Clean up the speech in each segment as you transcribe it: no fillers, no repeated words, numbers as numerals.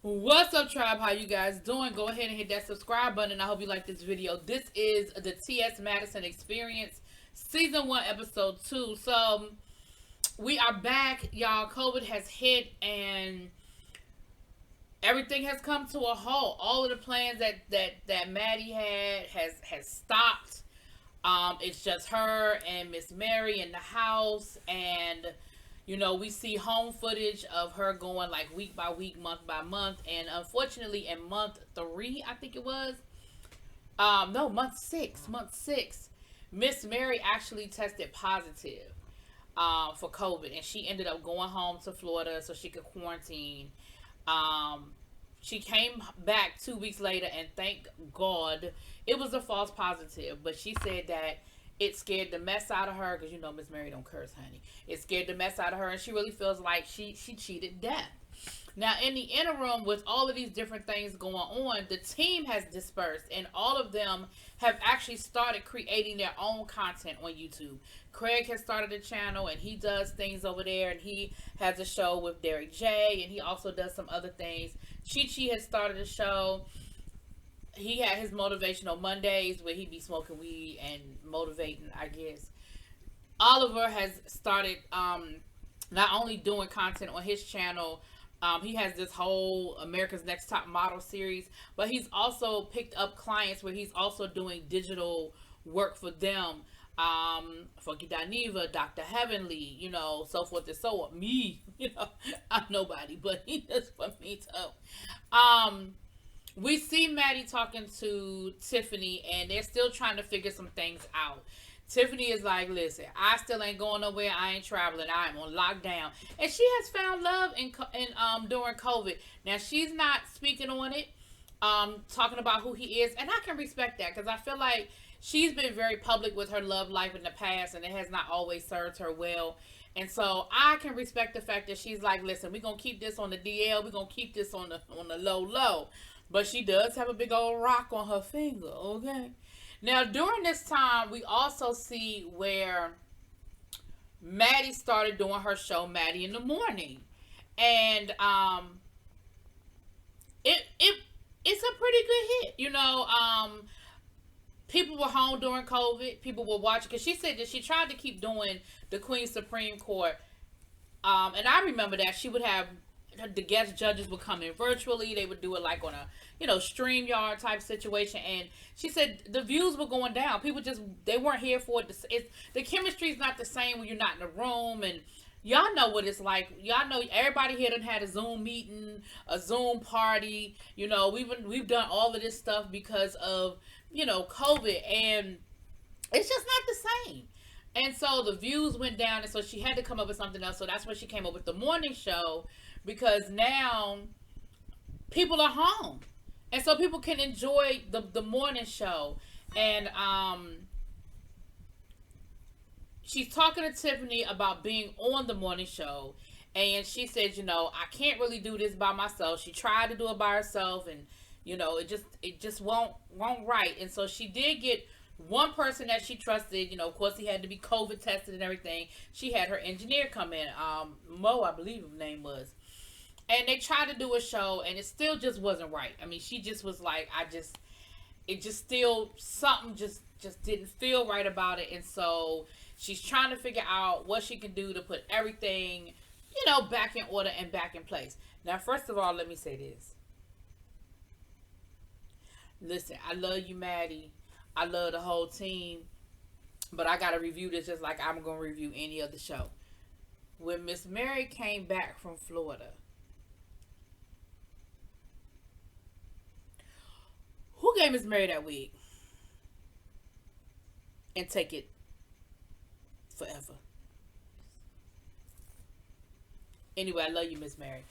What's up, tribe? How you guys doing? Go ahead and hit that subscribe button. I hope you like this video. This is the T.S. Madison Experience, Season 1, Episode 2. So, we are back, y'all. COVID has hit, and everything has come to a halt. All of the plans that Maddie had has stopped. It's just her and Miss Mary in the house, and we see home footage of her going like week by week, month by month, and unfortunately, in month 3, I think it was, no, month 6, Miss Mary actually tested positive for COVID, and she ended up going home to Florida so she could quarantine. She came back 2 weeks later, and thank God it was a false positive. But she said that it scared the mess out of her, because Miss Mary don't curse, honey. It scared the mess out of her, and she really feels like she cheated death. Now, in the interim, with all of these different things going on, the team has dispersed, and all of them have actually started creating their own content on YouTube. Craig has started a channel, and he does things over there, and he has a show with Derek J, and he also does some other things. Chi has started a show. He had his motivational Mondays where he be smoking weed and motivating, I guess. Oliver has started not only doing content on his channel, he has this whole America's Next Top Model series, but he's also picked up clients where he's also doing digital work for them. Funky Dineva, Dr. Heavenly, so forth and so on. Me, I'm nobody, but he does for me too. We see Maddie talking to Tiffany, and they're still trying to figure some things out. Tiffany is like, listen, I still ain't going nowhere. I ain't traveling. I am on lockdown. And she has found love in during COVID. Now, she's not speaking on it, talking about who he is. And I can respect that, because I feel like she's been very public with her love life in the past, and it has not always served her well. And so I can respect the fact that she's like, listen, we're going to keep this on the DL. We're going to keep this on the low. But she does have a big old rock on her finger, okay? Now, during this time, we also see where Maddie started doing her show, Maddie in the Morning. And it's a pretty good hit, people were home during COVID. People were watching, because she said that she tried to keep doing the Queen's Supreme Court. And I remember that she would have the guest judges would come in virtually. They would do it like on a StreamYard type situation, and she said the views were going down. People they weren't here for it. The chemistry is not the same when you're not in the room, and y'all know what it's like. Y'all know everybody here done had a Zoom meeting, a Zoom party. We've done all of this stuff because of COVID, and it's just not the same. And so the views went down, and so she had to come up with something else. So that's when she came up with the morning show, because now people are home, and so people can enjoy the morning show. And she's talking to Tiffany about being on the morning show, and she said, I can't really do this by myself. She tried to do it by herself, and it just won't right. And so she did get one person that she trusted. Of course, he had to be COVID tested and everything. She had her engineer come in, Mo, I believe his name was. And they tried to do a show, and it still just wasn't right. I mean, she just was like, something just didn't feel right about it. And so she's trying to figure out what she can do to put everything, back in order and back in place. Now, first of all, let me say this. Listen, I love you, Maddie. I love the whole team. But I got to review this just like I'm going to review any other show. When Miss Mary came back from Florida, who gave Miss Mary that wig? And take it forever. Anyway, I love you, Miss Mary.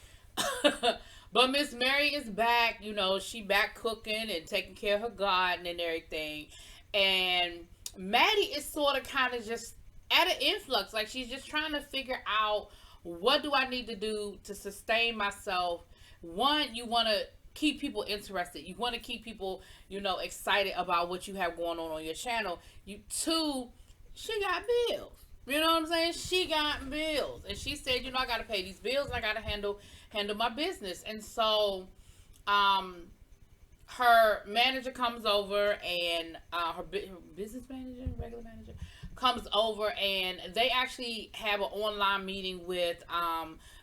But Miss Mary is back. She back cooking and taking care of her garden and everything. And Maddie is sort of kind of just at an influx. Like, she's just trying to figure out, what do I need to do to sustain myself? One, you want to keep people interested. You want to keep people, excited about what you have going on your channel. Two, she got bills. You know what I'm saying? She got bills. And she said, I got to pay these bills, and I got to handle my business. And so her manager comes over, and her business manager, regular manager, comes over, and they actually have an online meeting with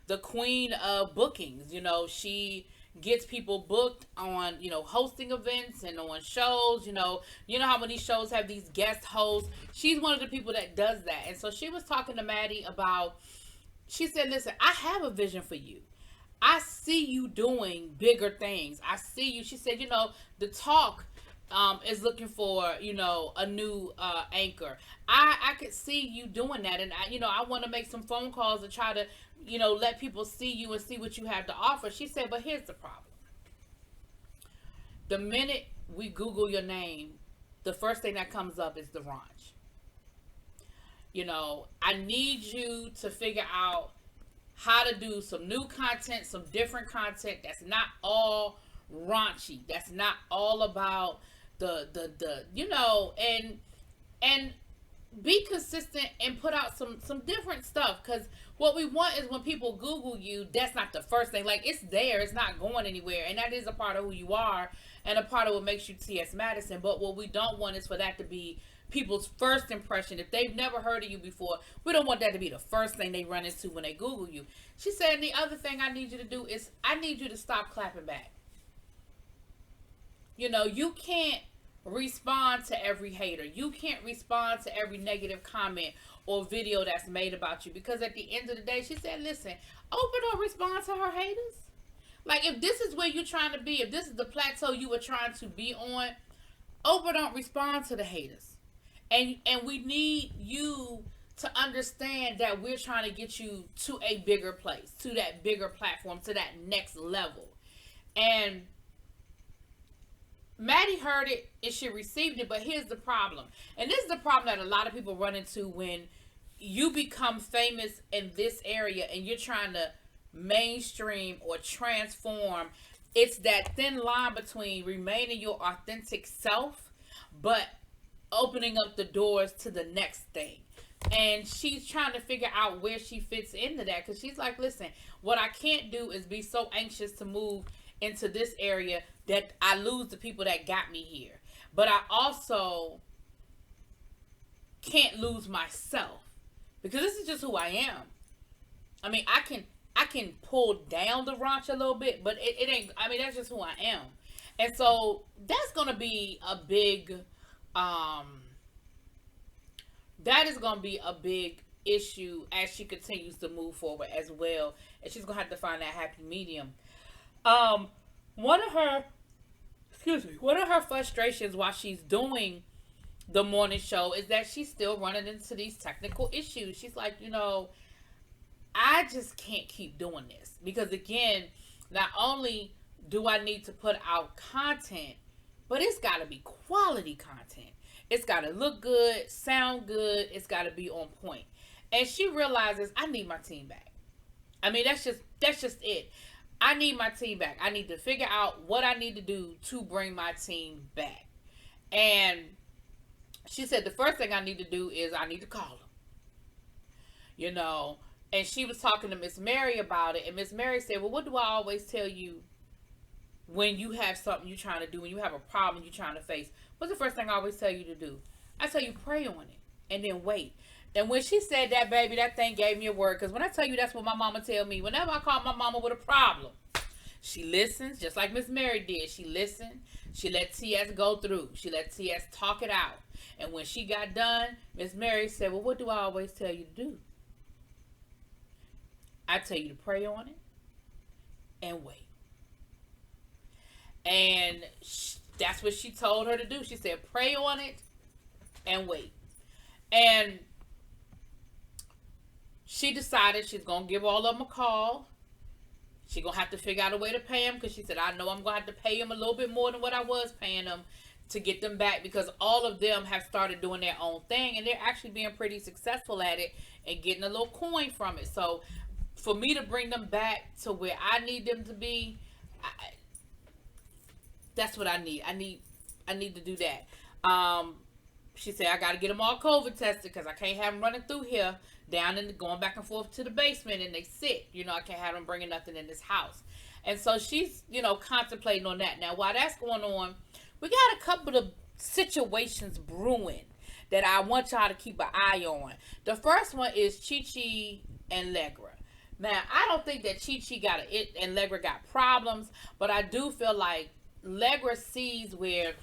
the queen of bookings. She gets people booked on, hosting events and on shows. You know how when these shows have these guest hosts, she's one of the people that does that. And so she was talking to Maddie about, she said, listen, I have a vision for you. I see you doing bigger things. I see you. She said, the talk is looking for, a new anchor. I could see you doing that. And I want to make some phone calls and try to, let people see you and see what you have to offer. She said, but here's the problem. The minute we Google your name, the first thing that comes up is the ranch. I need you to figure out how to do some new content, some different content that's not all raunchy. That's not all about the and be consistent and put out some different stuff. Because what we want is when people Google you, that's not the first thing. Like, it's there, it's not going anywhere, and that is a part of who you are and a part of what makes you T.S. Madison. But what we don't want is for that to be people's first impression. If they've never heard of you before, we don't want that to be the first thing they run into when they Google you. She said, and the other thing I need you to do is I need you to stop clapping back. You can't respond to every hater. You can't respond to every negative comment or video that's made about you, because at the end of the day, she said, listen, Oprah don't respond to her haters. Like, if this is where you're trying to be, if this is the plateau you were trying to be on, Oprah don't respond to the haters. And we need you to understand that we're trying to get you to a bigger place, to that bigger platform, to that next level. And Maddie heard it and she received it, but here's the problem. And this is the problem that a lot of people run into when you become famous in this area and you're trying to mainstream or transform. It's that thin line between remaining your authentic self, but opening up the doors to the next thing. And she's trying to figure out where she fits into that, because she's like, listen, what I can't do is be so anxious to move into this area that I lose the people that got me here. But I also can't lose myself, because this is just who I am. I mean, I can pull down the raunch a little bit, but it ain't, I mean, that's just who I am. And so that's going to be a big that is going to be a big issue as she continues to move forward as well. And she's going to have to find that happy medium. One of her frustrations while she's doing the morning show is that she's still running into these technical issues. She's like, I just can't keep doing this, because again, not only do I need to put out content, but it's got to be quality content. It's got to look good, sound good. It's got to be on point. And she realizes, I need my team back. I mean, that's just it. I need my team back. I need to figure out what I need to do to bring my team back. And she said, the first thing I need to do is I need to call them. And she was talking to Miss Mary about it. And Miss Mary said, well, what do I always tell you when you have something you're trying to do, when you have a problem you're trying to face? What's the first thing I always tell you to do? I tell you, pray on it and then wait. And when she said that, baby, that thing gave me a word. Because when I tell you, that's what my mama tell me. Whenever I call my mama with a problem, she listens, just like Miss Mary did. She listened. She let T.S. go through. She let T.S. talk it out. And when she got done, Miss Mary said, well, what do I always tell you to do? I tell you to pray on it and wait. And that's what she told her to do. She said, pray on it and wait. And she decided she's going to give all of them a call. She's going to have to figure out a way to pay them, because she said, I know I'm going to have to pay them a little bit more than what I was paying them to get them back, because all of them have started doing their own thing and they're actually being pretty successful at it and getting a little coin from it. So for me to bring them back to where I need them to be, that's what I need. I need to do that. She said, I got to get them all COVID tested, because I can't have them running through here, down and going back and forth to the basement, and they sit. I can't have them bringing nothing in this house. And so she's, contemplating on that. Now, while that's going on, we got a couple of situations brewing that I want y'all to keep an eye on. The first one is Chi Chi and Legra. Now, I don't think that Chi Chi and Legra got problems, but I do feel like Legra sees where,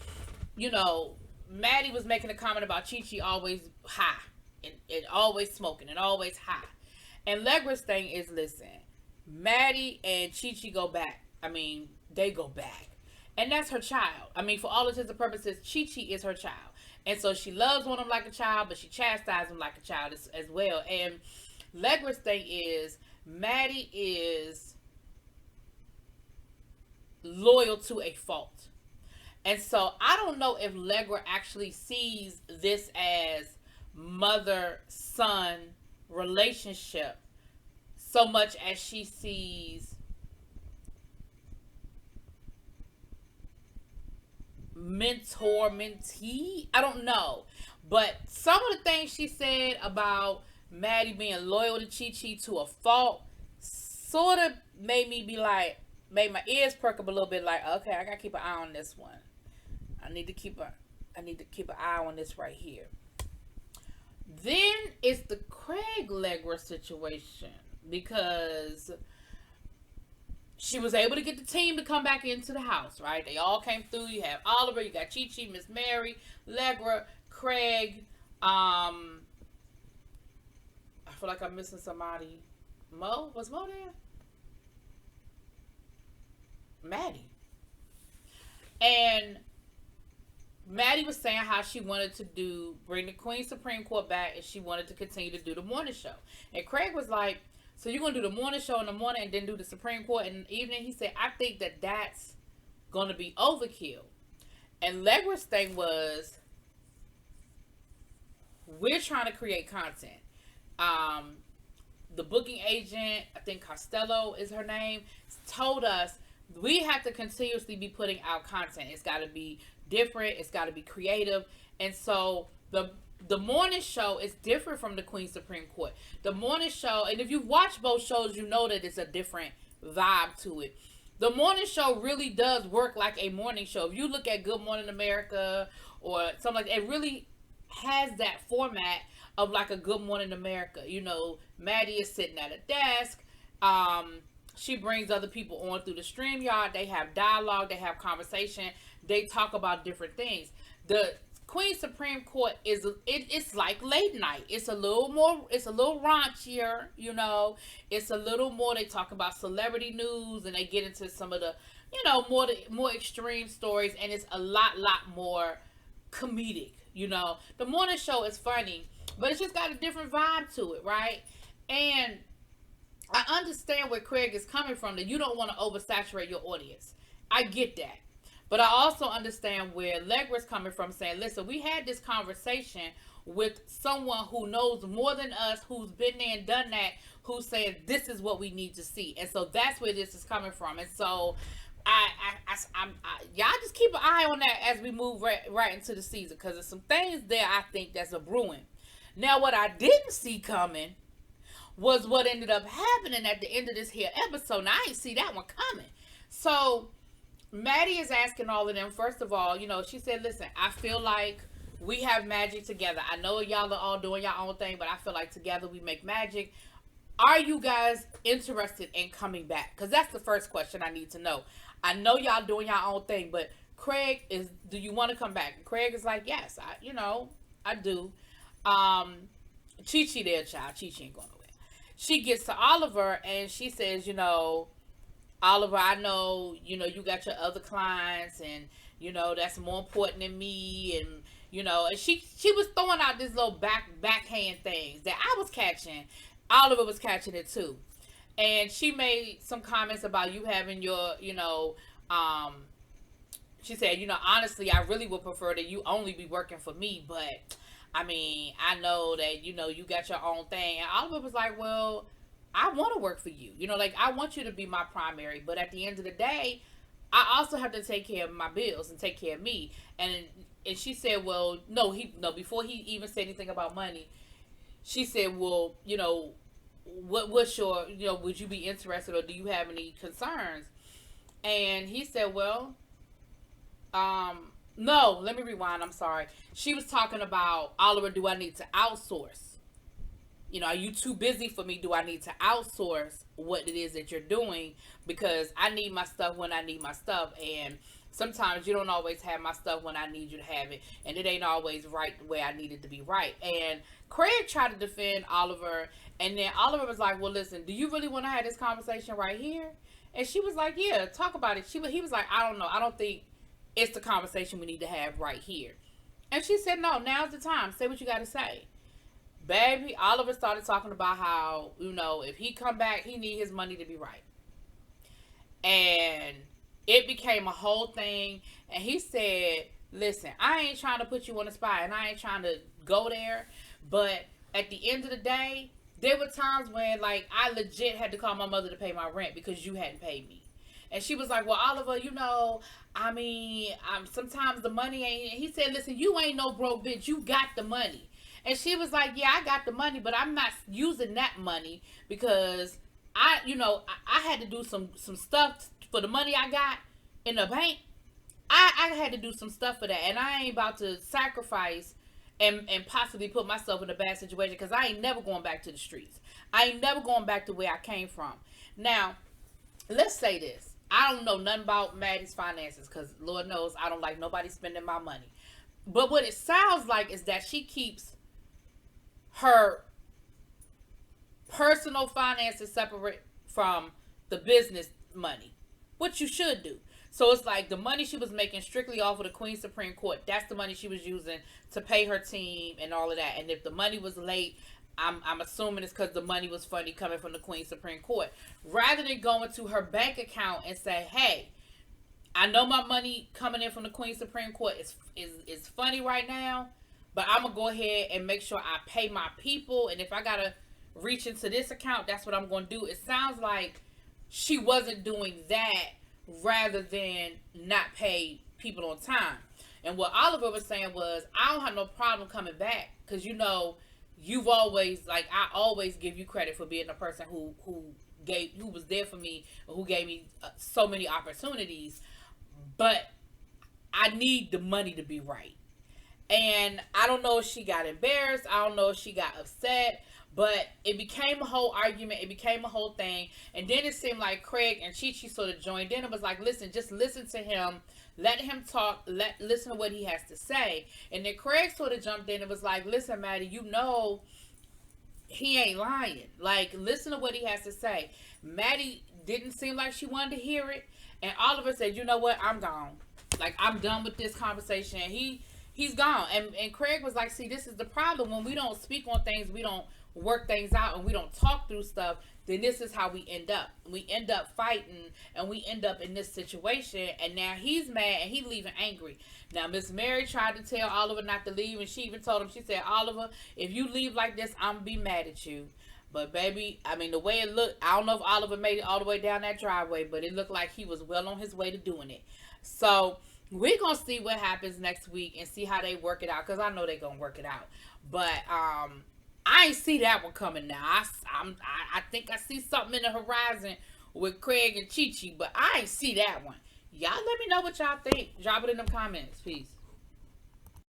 Maddie was making a comment about Chi Chi always high and always smoking and always high. And Legra's thing is, listen, Maddie and Chi Chi go back. I mean, they go back. And that's her child. I mean, for all intents and purposes, Chi Chi is her child. And so she loves on him like a child, but she chastises him like a child as well. And Legra's thing is, Maddie is loyal to a fault. And so I don't know if Legra actually sees this as mother-son relationship so much as she sees mentor-mentee. I don't know. But some of the things she said about Maddie being loyal to Chi Chi to a fault sort of made my ears perk up a little bit, like, okay, I gotta keep an eye on this one. I need to keep an eye on this right here. Then it's the Craig Legra situation, because she was able to get the team to come back into the house, right? They all came through. You have Oliver, you got Chi Chi, Miss Mary, Legra, Craig. I feel like I'm missing somebody. Mo? Was Mo there? Maddie. And Maddie was saying how she wanted to bring the Queen Supreme Court back, and she wanted to continue to do the morning show. And Craig was like, so you're going to do the morning show in the morning and then do the Supreme Court in the evening? He said, I think that that's going to be overkill. And Legra's thing was, we're trying to create content. The booking agent, I think Costello is her name, told us we have to continuously be putting out content. It's got to be different. It's got to be creative. And so the morning show is different from the Queen Supreme Court. The morning show, and if you watch both shows, you know that it's a different vibe to it. The morning show really does work like a morning show. If you look at Good Morning America or something like that, it really has that format of like a Good Morning America. Maddie is sitting at a desk. She brings other people on through the StreamYard. They have dialogue. They have conversation. They talk about different things. The Queen Supreme Court it's like late night. It's a little raunchier, It's a little more, they talk about celebrity news, and they get into some of the, more extreme stories, and it's a lot more comedic, The morning show is funny, but it's just got a different vibe to it, right? And I understand where Craig is coming from, that you don't want to oversaturate your audience. I get that. But I also understand where Legra's coming from, saying, listen, we had this conversation with someone who knows more than us, who's been there and done that, who's saying this is what we need to see. And so that's where this is coming from. And so y'all just keep an eye on that as we move right into the season, because there's some things there I think that's a brewing. Now, what I didn't see coming was what ended up happening at the end of this here episode. Now, I didn't see that one coming. So Maddie is asking all of them, first of all, she said, listen, I feel like we have magic together. I know y'all are all doing your own thing, but I feel like together we make magic. Are you guys interested in coming back? Because that's the first question I need to know. I know y'all doing your own thing, but Craig do you want to come back? And Craig is like, yes, I do. Chi Chi there, child. Chi Chi ain't going nowhere. She gets to Oliver and she says, Oliver, I know, you got your other clients, and, that's more important than me. And, and she was throwing out this little backhand things that I was catching. Oliver was catching it too. And she made some comments about you having your, she said, honestly, I really would prefer that you only be working for me. But, I mean, I know that, you got your own thing. And Oliver was like, well, I want to work for you. I want you to be my primary. But at the end of the day, I also have to take care of my bills and take care of me. And she said, well, no, before he even said anything about money, she said, well, what's your, would you be interested, or do you have any concerns? And he said, well, no, let me rewind. I'm sorry. She was talking about, Oliver, do I need to outsource? You know, are you too busy for me? Do I need to outsource what it is that you're doing? Because I need my stuff when I need my stuff. And sometimes you don't always have my stuff when I need you to have it. And it ain't always right the way I need it to be right. And Craig tried to defend Oliver. And then Oliver was like, well, listen, do you really want to have this conversation right here? And she was like, yeah, talk about it. He was like, I don't know. I don't think it's the conversation we need to have right here. And she said, no, now's the time. Say what you got to say. Baby, Oliver started talking about how, you know, if he come back, he need his money to be right. And it became a whole thing. And he said, listen, I ain't trying to put you on the spot, and I ain't trying to go there. But at the end of the day, there were times when, like, I legit had to call my mother to pay my rent because you hadn't paid me. And she was like, well, Oliver, you know, I mean, sometimes the money ain't. He said, listen, you ain't no broke bitch. You got the money. And she was like, yeah, I got the money, but I'm not using that money because I had to do some stuff for the money I got in the bank. I had to do some stuff for that. And I ain't about to sacrifice and possibly put myself in a bad situation because I ain't never going back to the streets. I ain't never going back to where I came from. Now, let's say this. I don't know nothing about Maddie's finances because Lord knows I don't like nobody spending my money. But what it sounds like is that she keeps her personal finances separate from the business money, which you should do. So it's like the money she was making strictly off of the Queen Supreme Court, that's the money she was using to pay her team and all of that. And if the money was late, I'm assuming it's because the money was funny coming from the Queen Supreme Court. Rather than going to her bank account and say, hey, I know my money coming in from the Queen Supreme Court is funny right now, but I'm going to go ahead and make sure I pay my people. And if I got to reach into this account, that's what I'm going to do. It sounds like she wasn't doing that rather than not pay people on time. And what Oliver was saying was, I don't have no problem coming back because, you know, you've always, like, I always give you credit for being the person who was there for me, or who gave me so many opportunities. But I need the money to be right. And I don't know if she got embarrassed. I don't know if she got upset. But it became a whole argument. It became a whole thing. And then it seemed like Craig and Chi Chi sort of joined in and was like, listen, just listen to him. Let him talk. Listen to what he has to say. And then Craig sort of jumped in and was like, listen, Maddie, you know he ain't lying. Like, listen to what he has to say. Maddie didn't seem like she wanted to hear it. And Oliver said, you know what? I'm gone. Like, I'm done with this conversation. He's gone. And Craig was like, see, this is the problem. When we don't speak on things, we don't work things out, and we don't talk through stuff, then this is how we end up. We end up fighting, and we end up in this situation, and now he's mad, and he's leaving angry. Now, Miss Mary tried to tell Oliver not to leave, and she even told him, she said, Oliver, if you leave like this, I'm going to be mad at you. But, baby, I mean, the way it looked, I don't know if Oliver made it all the way down that driveway, but it looked like he was well on his way to doing it. So, we're going to see what happens next week and see how they work it out, because I know they're going to work it out. But, I ain't see that one coming now. I think I see something in the horizon with Craig and Chi Chi, but I ain't see that one. Y'all let me know what y'all think. Drop it in the comments. Peace.